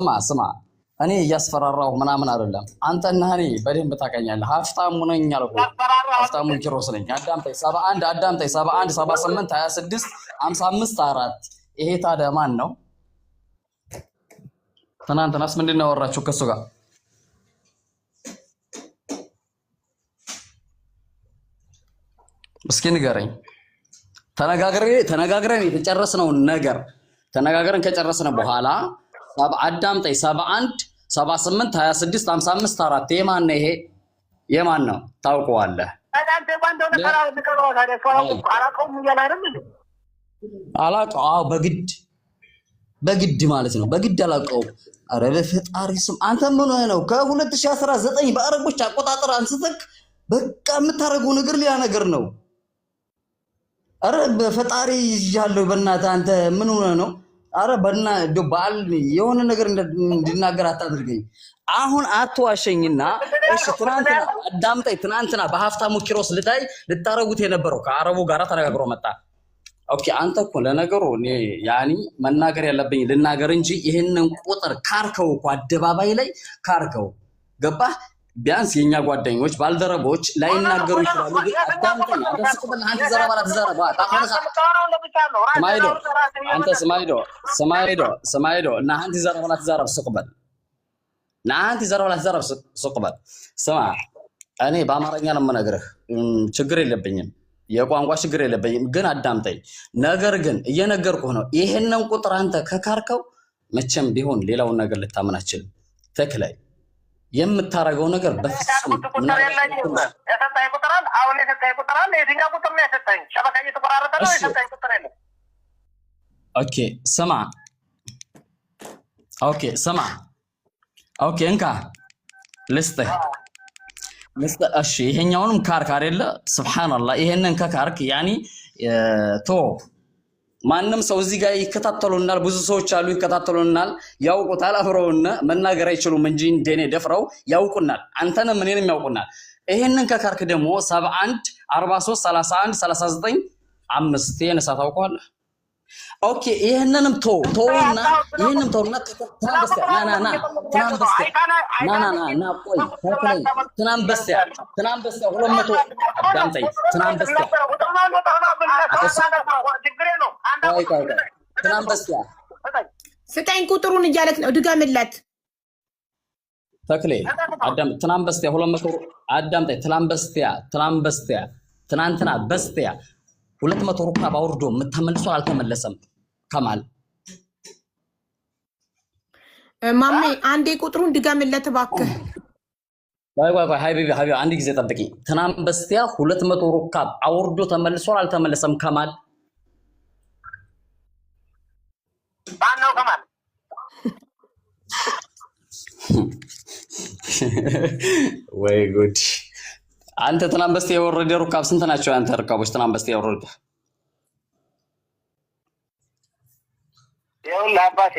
ስማ እኔ እያስፈራራሁ ምናምን አይደለም። አንተና እኔ በደንብ ታውቀኛለህ። ሀፍታሙ ነኝ አልኩ። ሀፍታሙ ኪሮስ ነኝ። አዳምጠኝ። 71 አዳምጠኝ። 71 78 26 55 4 ይሄ ታዲያ ማን ነው? ትናንትናስ ምንድን ነው ያወራችሁ ከሱ ጋር? እስኪ ንገረኝ። ተነጋግረን የተጨረስነው ነገር ተነጋግረን ከጨረስነ በኋላ አዳምጠኝ 71 78 26 55 4 የማን ነው? ይሄ የማን ነው? ታውቀዋለህ? አላውቀው። አዎ በግድ ማለት ነው። በግድ አላውቀውም። ኧረ በፈጣሪ ስም አንተ ምን ሆነህ ነው? ከ2019 በአረቦች አቆጣጠር አንስተህ በቃ የምታደርገው ነገር ሌላ ነገር ነው። ኧረ በፈጣሪ ይዣለሁ በእናትህ አንተ ምን ሆነህ ነው? አረ በእና በዓል የሆነ ነገር እንድናገር አታድርገኝ። አሁን አትዋሸኝና እሺ፣ ትናንትና አዳምጠኝ። ትናንትና በሀፍታሙ ኪሮስ ልታረጉት የነበረው ከአረቡ ጋር ተነጋግሮ መጣ። ኦኬ፣ አንተ እኮ ለነገሩ እኔ ያኒ መናገር ያለብኝ ልናገር እንጂ ይሄንን ቁጥር ካርከው እኮ አደባባይ ላይ ካርከው ገባህ? ቢያንስ የኛ ጓደኞች ባልደረቦች ላይናገሩ ይችላሉ። ግን አዳምጠኝ። አደስኩብና አንተ ዘረባላ ተዘረባ ታፈነሳ سمايدو نهانت زربنا تزرب سقبل نهانت زربنا تزرب سقبل سمع أنا بامرني أنا مناقره شجري لبينيم የቋንቋ ችግር የለብኝም ግን አዳምጠኝ ነገር ግን እየነገርኩ ነው ይሄንን ቁጥር አንተ ከካርከው መቼም ቢሆን ሌላውን ነገር ልታመናችል ተክላይ የምታረገው ነገር በፍጹም ምን ያሰጣይ ቁጥራን አሁን ያሰጣይ ቁጥራን የትኛው ቁጥር ነው ያሰጣኝ ሸበካ እየተቆራረጠ ነው ያሰጣይ ቁጥር ነው ኦኬ ስማ ኦኬ እንካ ልስጥህ እሺ ይሄኛውንም ካርክ አይደለ ሱብሃንአላህ ይሄንን ከካርክ ያኒ ቶ ማንንም ሰው እዚህ ጋር ይከታተሉናል ብዙ ሰዎች አሉ ይከታተሉናል ያውቁታል አፍረውና መናገር አይችሉም እንጂ እንደኔ ደፍረው ያውቁናል አንተንም እኔንም ያውቁናል ይሄንን ከካርክ ደግሞ 71 43 31 39 5 የነሳ ታውቀዋለህ ኦኬ ይሄንንም ቶና ይሄንንም ቶና ተናበስተ ና ቆይ ተከለይ ተናበስተ 200 አዳምጠኝ ተናበስተ ተናበስተ ስጠኝ ቁጥሩን እያለክ ነው ድጋምለት ተከለይ አዳም ተናበስተ 200 አዳምጠኝ ተናበስተ ትናንትና በስተ 200 ሩካብ አውርዶ መተመልሶ አልተመለሰም ከማል ማሜ አንዴ ቁጥሩን ድጋምለት እባክህ ቆይ ሀቢቢ አንድ ጊዜ ጠብቂ ትናንት በስቲያ 200 ሩካብ አውርዶ ተመልሶ አልተመለሰም ከማል ባናው ከማል ወይ ጉድ አንተ ትናንት በስቲያ የወረደ ሩካብ ስንት ናቸው አንተ ሩካቦች ትናንት በስቲያ የወረደ ይኸውልህ አባቴ